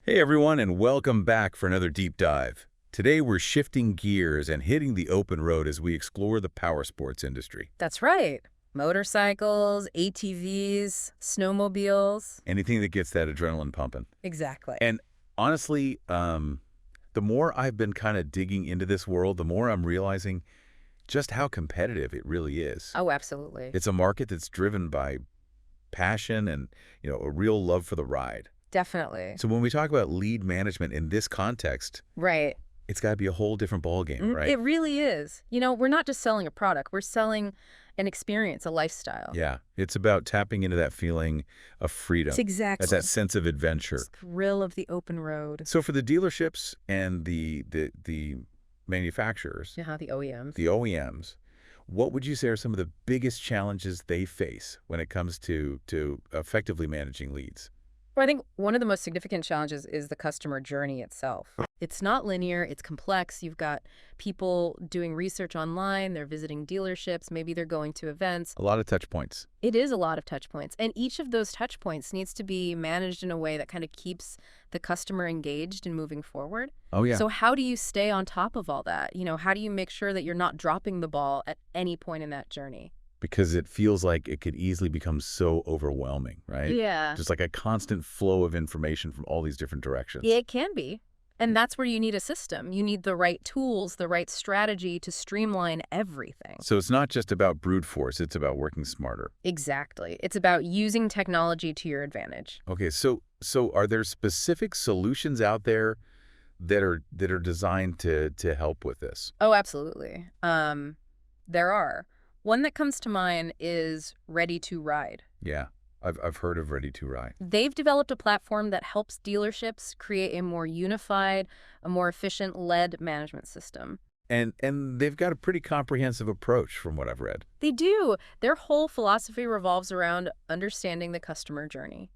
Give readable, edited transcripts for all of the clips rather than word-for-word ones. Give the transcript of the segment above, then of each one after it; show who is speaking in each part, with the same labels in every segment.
Speaker 1: Hey everyone, and welcome back for another deep dive. Today we're shifting gears and hitting the open road as we explore the powersports industry.
Speaker 2: That's right. Motorcycles, ATVs, snowmobiles.
Speaker 1: Anything that gets that adrenaline pumping.
Speaker 2: Exactly.
Speaker 1: And honestly, the more I've been kind of digging into this world, the more I'm realizing just how competitive it really is.
Speaker 2: Oh, absolutely.
Speaker 1: It's a market that's driven by passion and, a real love for the ride.
Speaker 2: Definitely.
Speaker 1: So when we talk about lead management in this context,
Speaker 2: Right.
Speaker 1: it's got to be a whole different ballgame, right?
Speaker 2: It really is. We're not just selling a product. We're selling an experience, a lifestyle.
Speaker 1: Yeah, it's about tapping into that feeling of freedom.
Speaker 2: It's exactly.
Speaker 1: That sense of adventure.
Speaker 2: This thrill of the open road.
Speaker 1: So for the dealerships and the manufacturers,
Speaker 2: The OEMs.
Speaker 1: the OEMs, what would you say are some of the biggest challenges they face when it comes to effectively managing leads?
Speaker 2: Well, I think one of the most significant challenges is the customer journey itself. It's not linear, it's complex. You've got people doing research online, they're visiting dealerships, maybe they're going to events.
Speaker 1: A lot of touch points.
Speaker 2: It is a lot of touch points, and each of those touch points needs to be managed in a way that kind of keeps the customer engaged and moving forward.
Speaker 1: Oh, yeah.
Speaker 2: So how do you stay on top of all that? How do you make sure that you're not dropping the ball at any point in that journey?
Speaker 1: Because it feels like it could easily become so overwhelming, right?
Speaker 2: Yeah.
Speaker 1: Just like a constant flow of information from all these different directions.
Speaker 2: It can be. And that's where you need a system. You need the right tools, the right strategy to streamline everything.
Speaker 1: So it's not just about brute force, it's about working smarter.
Speaker 2: Exactly. It's about using technology to your advantage.
Speaker 1: Okay, so are there specific solutions out there that are designed to help with this?
Speaker 2: Oh, absolutely. There are. One that comes to mind is Ready2Ride.
Speaker 1: Yeah, I've heard of Ready2Ride.
Speaker 2: They've developed a platform that helps dealerships create a more unified, a more efficient lead management system.
Speaker 1: And they've got a pretty comprehensive approach from what I've read.
Speaker 2: They do. Their whole philosophy revolves around understanding the customer journey.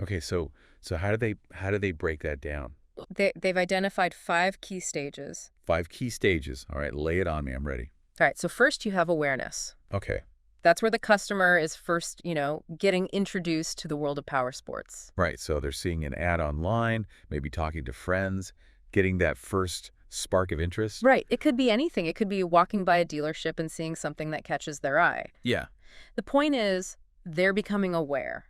Speaker 1: Okay, so how do they break that down?
Speaker 2: They've identified 5 key stages.
Speaker 1: 5 key stages. All right, lay it on me. I'm ready.
Speaker 2: All right, so first you have awareness.
Speaker 1: Okay.
Speaker 2: That's where the customer is first, getting introduced to the world of power sports.
Speaker 1: Right, so they're seeing an ad online, maybe talking to friends, getting that first spark of interest.
Speaker 2: Right. It could be anything. It could be walking by a dealership and seeing something that catches their eye.
Speaker 1: Yeah.
Speaker 2: The point is, they're becoming aware.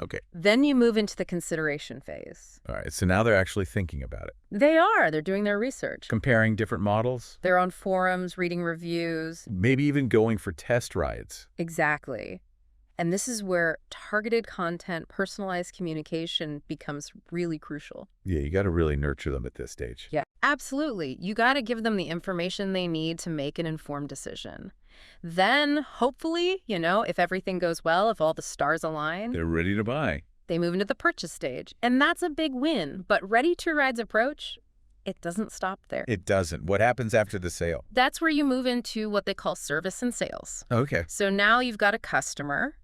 Speaker 1: Okay.
Speaker 2: Then you move into the consideration phase.
Speaker 1: All right, so now they're actually thinking about it.
Speaker 2: They are. They're doing their research.
Speaker 1: Comparing different models.
Speaker 2: They're on forums, reading reviews.
Speaker 1: Maybe even going for test rides.
Speaker 2: Exactly. And this is where targeted content, personalized communication becomes really crucial.
Speaker 1: Yeah, you got to really nurture them at this stage.
Speaker 2: Yeah, absolutely. You got to give them the information they need to make an informed decision. Then, hopefully, if everything goes well, if all the stars align,
Speaker 1: They're ready to buy.
Speaker 2: they move into the purchase stage. And that's a big win. But Ready2Ride's approach, it doesn't stop there.
Speaker 1: It doesn't. What happens after the sale?
Speaker 2: That's where you move into what they call service and sales.
Speaker 1: Okay.
Speaker 2: So now you've got a customer.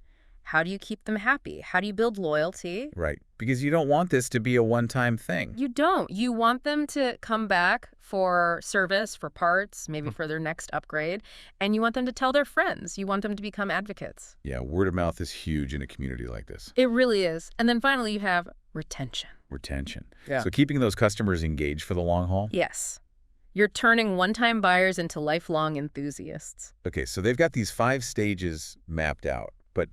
Speaker 2: How do you keep them happy? How do you build loyalty?
Speaker 1: Right. Because you don't want this to be a one-time thing.
Speaker 2: You don't. You want them to come back for service, for parts, maybe for their next upgrade, and you want them to tell their friends. You want them to become advocates.
Speaker 1: Yeah, word of mouth is huge in a community like this.
Speaker 2: It really is. And then finally, you have retention.
Speaker 1: Retention.
Speaker 2: Yeah.
Speaker 1: So keeping those customers engaged for the long haul?
Speaker 2: Yes. You're turning one-time buyers into lifelong enthusiasts.
Speaker 1: Okay, so they've got these 5 stages mapped out, but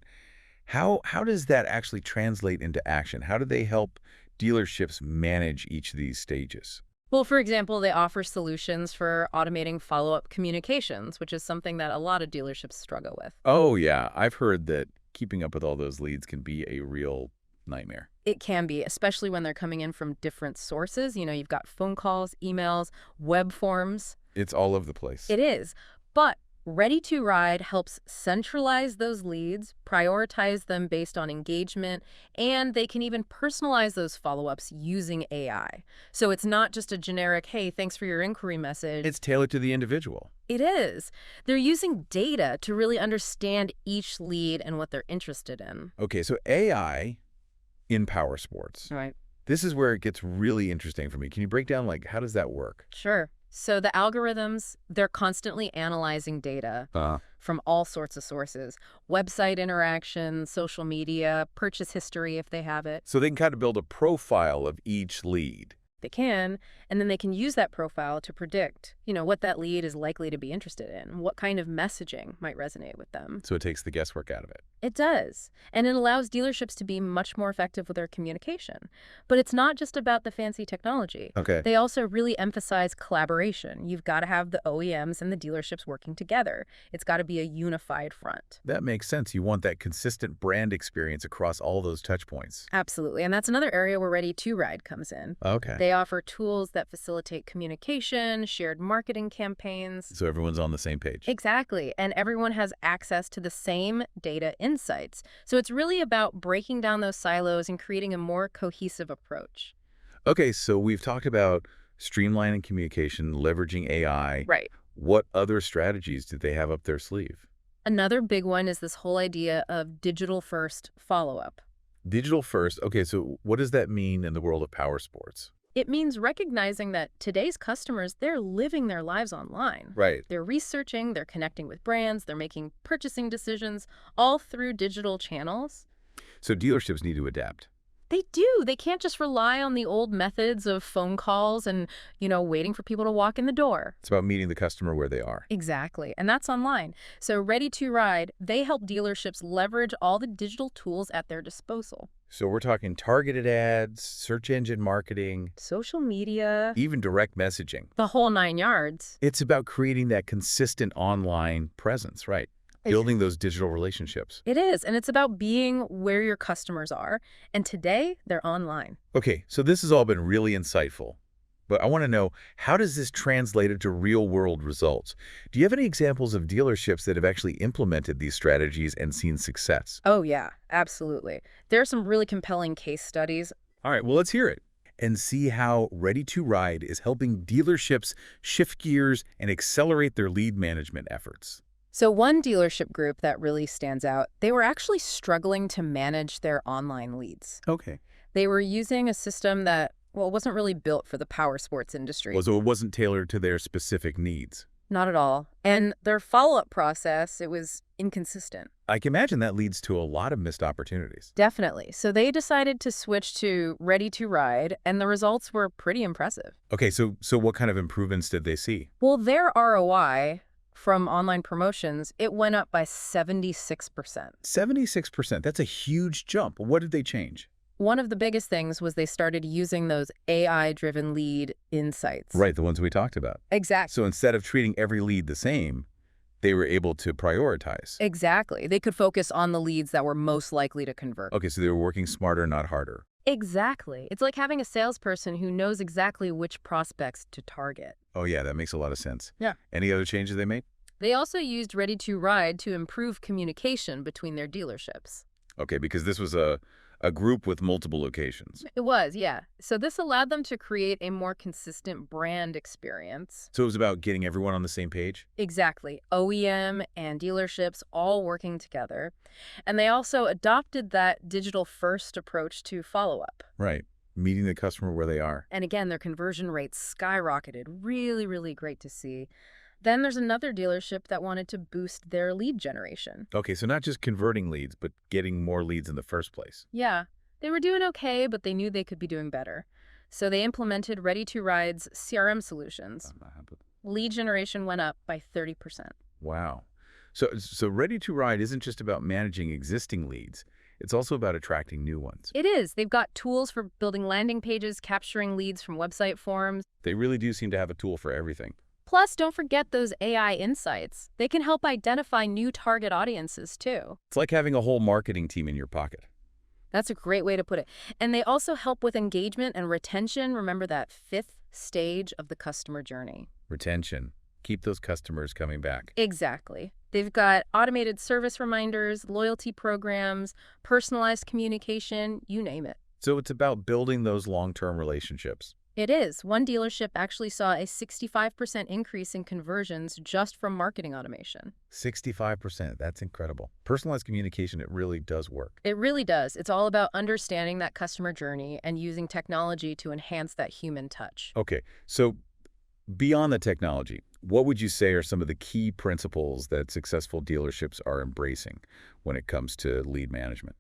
Speaker 1: how does that actually translate into action? How do they help dealerships manage each of these stages?
Speaker 2: Well, for example, they offer solutions for automating follow-up communications, which is something that a lot of dealerships struggle with.
Speaker 1: Oh, yeah. I've heard that keeping up with all those leads can be a real nightmare.
Speaker 2: It can be, especially when they're coming in from different sources. You've got phone calls, emails, web forms.
Speaker 1: It's all over the place.
Speaker 2: It is. But Ready2Ride helps centralize those leads, prioritize them based on engagement, and they can even personalize those follow-ups using AI. So it's not just a generic, hey, thanks for your inquiry message.
Speaker 1: It's tailored to the individual.
Speaker 2: It is. They're using data to really understand each lead and what they're interested in.
Speaker 1: Okay, so AI in power sports.
Speaker 2: Right.
Speaker 1: This is where it gets really interesting for me. Can you break down, how does that work?
Speaker 2: Sure. So the algorithms, they're constantly analyzing data, from all sorts of sources: website interactions, social media, purchase history if they have it.
Speaker 1: So they can kind of build a profile of each lead.
Speaker 2: They can, and then they can use that profile to predict, what that lead is likely to be interested in, what kind of messaging might resonate with them.
Speaker 1: So it takes the guesswork out of it.
Speaker 2: It does, and it allows dealerships to be much more effective with their communication. But it's not just about the fancy technology.
Speaker 1: Okay.
Speaker 2: They also really emphasize collaboration. You've got to have the OEMs and the dealerships working together. It's got to be a unified front.
Speaker 1: That makes sense. You want that consistent brand experience across all those touch points.
Speaker 2: Absolutely, and that's another area where Ready2Ride comes in.
Speaker 1: Okay.
Speaker 2: They offer tools that facilitate communication, shared marketing campaigns.
Speaker 1: So everyone's on the same page.
Speaker 2: Exactly, and everyone has access to the same data insights. So it's really about breaking down those silos and creating a more cohesive approach.
Speaker 1: Okay, so we've talked about streamlining communication, leveraging AI.
Speaker 2: Right.
Speaker 1: What other strategies did they have up their sleeve?
Speaker 2: Another big one is this whole idea of digital-first follow-up.
Speaker 1: Digital first. Okay, so what does that mean in the world of power sports?
Speaker 2: It means recognizing that today's customers, they're living their lives online.
Speaker 1: Right.
Speaker 2: They're researching, they're connecting with brands, they're making purchasing decisions, all through digital channels.
Speaker 1: So dealerships need to adapt.
Speaker 2: They do. They can't just rely on the old methods of phone calls and, waiting for people to walk in the door.
Speaker 1: It's about meeting the customer where they are.
Speaker 2: Exactly. And that's online. So Ready2Ride, they help dealerships leverage all the digital tools at their disposal.
Speaker 1: So we're talking targeted ads, search engine marketing,
Speaker 2: Social media,
Speaker 1: even direct messaging.
Speaker 2: the whole 9 yards.
Speaker 1: It's about creating that consistent online presence, right? Building those digital relationships.
Speaker 2: It is. And it's about being where your customers are. And today, they're online.
Speaker 1: Okay, so this has all been really insightful. But I want to know, how does this translate into real-world results? Do you have any examples of dealerships that have actually implemented these strategies and seen success?
Speaker 2: Oh, yeah, absolutely. There are some really compelling case studies.
Speaker 1: All right, well, let's hear it and see how Ready2Ride is helping dealerships shift gears and accelerate their lead management efforts.
Speaker 2: So one dealership group that really stands out, they were actually struggling to manage their online leads.
Speaker 1: Okay.
Speaker 2: They were using a system that, wasn't really built for the power sports industry.
Speaker 1: Well, so it wasn't tailored to their specific needs.
Speaker 2: Not at all. And their follow-up process, it was inconsistent.
Speaker 1: I can imagine that leads to a lot of missed opportunities.
Speaker 2: Definitely. So they decided to switch to Ready2Ride, and the results were pretty impressive.
Speaker 1: Okay, so what kind of improvements did they see?
Speaker 2: Well, their ROI from online promotions, it went up by 76%.
Speaker 1: 76%. That's a huge jump. What did they change?
Speaker 2: One of the biggest things was they started using those AI-driven lead insights.
Speaker 1: Right, the ones we talked about.
Speaker 2: Exactly.
Speaker 1: So instead of treating every lead the same, they were able to prioritize.
Speaker 2: Exactly. They could focus on the leads that were most likely to convert.
Speaker 1: Okay, so they were working smarter, not harder.
Speaker 2: Exactly. It's like having a salesperson who knows exactly which prospects to target.
Speaker 1: Oh, yeah, that makes a lot of sense.
Speaker 2: Yeah.
Speaker 1: Any other changes they made?
Speaker 2: They also used Ready2Ride to improve communication between their dealerships.
Speaker 1: Okay, because this was a group with multiple locations.
Speaker 2: It was, yeah. So this allowed them to create a more consistent brand experience.
Speaker 1: So it was about getting everyone on the same page?
Speaker 2: Exactly. OEM and dealerships all working together. And they also adopted that digital-first approach to follow-up.
Speaker 1: Right. Meeting the customer where they are.
Speaker 2: And again, their conversion rates skyrocketed. Really, really great to see. Then there's another dealership that wanted to boost their lead generation.
Speaker 1: Okay, so not just converting leads, but getting more leads in the first place.
Speaker 2: Yeah, they were doing okay, but they knew they could be doing better. So they implemented Ready2Ride's CRM solutions. Lead generation went up by 30%.
Speaker 1: Wow. So Ready2Ride isn't just about managing existing leads. It's also about attracting new ones.
Speaker 2: It is. They've got tools for building landing pages, capturing leads from website forums.
Speaker 1: They really do seem to have a tool for everything.
Speaker 2: Plus, don't forget those AI insights. They can help identify new target audiences, too.
Speaker 1: It's like having a whole marketing team in your pocket.
Speaker 2: That's a great way to put it. And they also help with engagement and retention. Remember that fifth stage of the customer journey.
Speaker 1: Retention. Keep those customers coming back.
Speaker 2: Exactly. They've got automated service reminders, loyalty programs, personalized communication, you name it.
Speaker 1: So it's about building those long-term relationships.
Speaker 2: It is. One dealership actually saw a 65% increase in conversions just from marketing automation.
Speaker 1: 65%. That's incredible. Personalized communication, it really does work.
Speaker 2: It really does. It's all about understanding that customer journey and using technology to enhance that human touch.
Speaker 1: Okay, so beyond the technology, What would you say are some of the key principles that successful dealerships are embracing when it comes to lead management?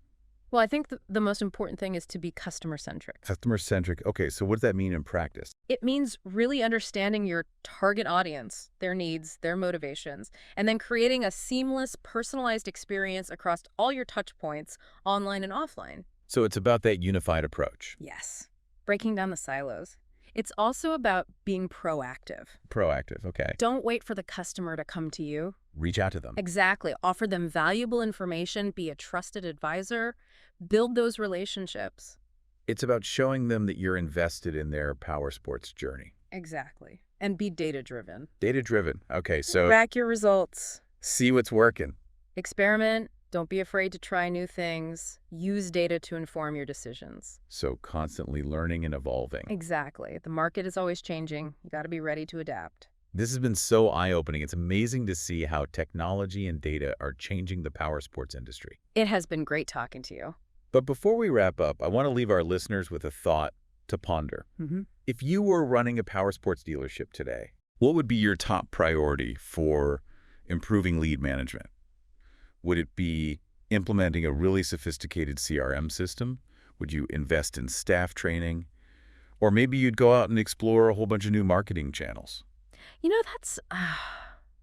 Speaker 2: Well, I think the most important thing is to be customer-centric.
Speaker 1: Customer-centric. Okay, so what does that mean in practice?
Speaker 2: It means really understanding your target audience, their needs, their motivations, and then creating a seamless, personalized experience across all your touch points, online and offline.
Speaker 1: So it's about that unified approach.
Speaker 2: Yes. Breaking down the silos. It's also about being proactive.
Speaker 1: Proactive, okay.
Speaker 2: Don't wait for the customer to come to you.
Speaker 1: Reach out to them.
Speaker 2: Exactly. Offer them valuable information, be a trusted advisor, build those relationships.
Speaker 1: It's about showing them that you're invested in their power sports journey.
Speaker 2: Exactly. And be data-driven.
Speaker 1: Data-driven. Okay, so
Speaker 2: Track your results.
Speaker 1: see what's working.
Speaker 2: Experiment. Don't be afraid to try new things. Use data to inform your decisions.
Speaker 1: So constantly learning and evolving.
Speaker 2: Exactly. The market is always changing. You got to be ready to adapt.
Speaker 1: This has been so eye-opening. It's amazing to see how technology and data are changing the power sports industry.
Speaker 2: It has been great talking to you.
Speaker 1: But before we wrap up, I want to leave our listeners with a thought to ponder. If you were running a power sports dealership today, what would be your top priority for improving lead management? Would it be implementing a really sophisticated CRM system? Would you invest in staff training? Or maybe you'd go out and explore a whole bunch of new marketing channels?
Speaker 2: You know,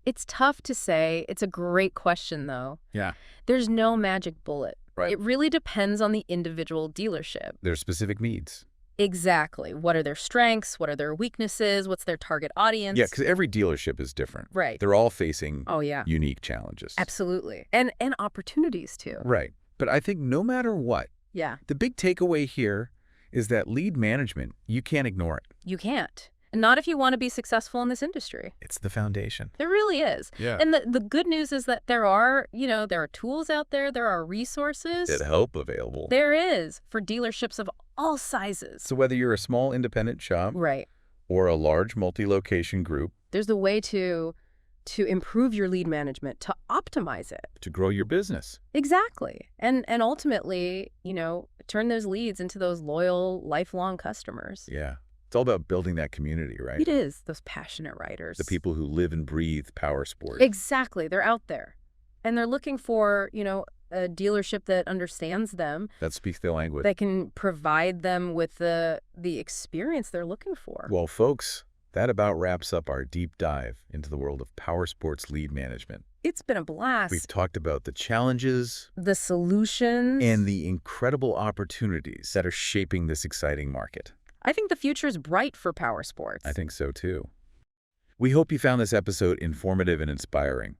Speaker 2: it's tough to say. It's a great question, though.
Speaker 1: Yeah.
Speaker 2: There's no magic bullet.
Speaker 1: Right.
Speaker 2: It really depends on the individual dealership.
Speaker 1: Their specific needs.
Speaker 2: Exactly. What are their strengths? What are their weaknesses? What's their target audience?
Speaker 1: Yeah, because every dealership is different.
Speaker 2: Right.
Speaker 1: They're all facing
Speaker 2: Oh, yeah.
Speaker 1: unique challenges.
Speaker 2: Absolutely. And opportunities, too.
Speaker 1: Right. But I think no matter what,
Speaker 2: Yeah.
Speaker 1: the big takeaway here is that lead management, you can't ignore it.
Speaker 2: You can't. And not if you want to be successful in this industry.
Speaker 1: It's the foundation.
Speaker 2: There really is.
Speaker 1: Yeah.
Speaker 2: And the good news is that there are tools out there, there are resources.
Speaker 1: That help available.
Speaker 2: There is for dealerships of all sizes.
Speaker 1: So whether you're a small independent shop
Speaker 2: Right.
Speaker 1: or a large multi-location group,
Speaker 2: There's a way to improve your lead management, to optimize it.
Speaker 1: to grow your business.
Speaker 2: Exactly. And ultimately, turn those leads into those loyal, lifelong customers.
Speaker 1: Yeah. It's all about building that community, right?
Speaker 2: It is, those passionate riders.
Speaker 1: The people who live and breathe power sports.
Speaker 2: Exactly. They're out there. And they're looking for, a dealership that understands them,
Speaker 1: That speaks their language.
Speaker 2: that can provide them with the experience they're looking for.
Speaker 1: Well, folks, that about wraps up our deep dive into the world of power sports lead management.
Speaker 2: It's been a blast.
Speaker 1: We've talked about the challenges
Speaker 2: The solutions.
Speaker 1: and the incredible opportunities that are shaping this exciting market.
Speaker 2: I think the future is bright for power sports.
Speaker 1: I think so, too. We hope you found this episode informative and inspiring.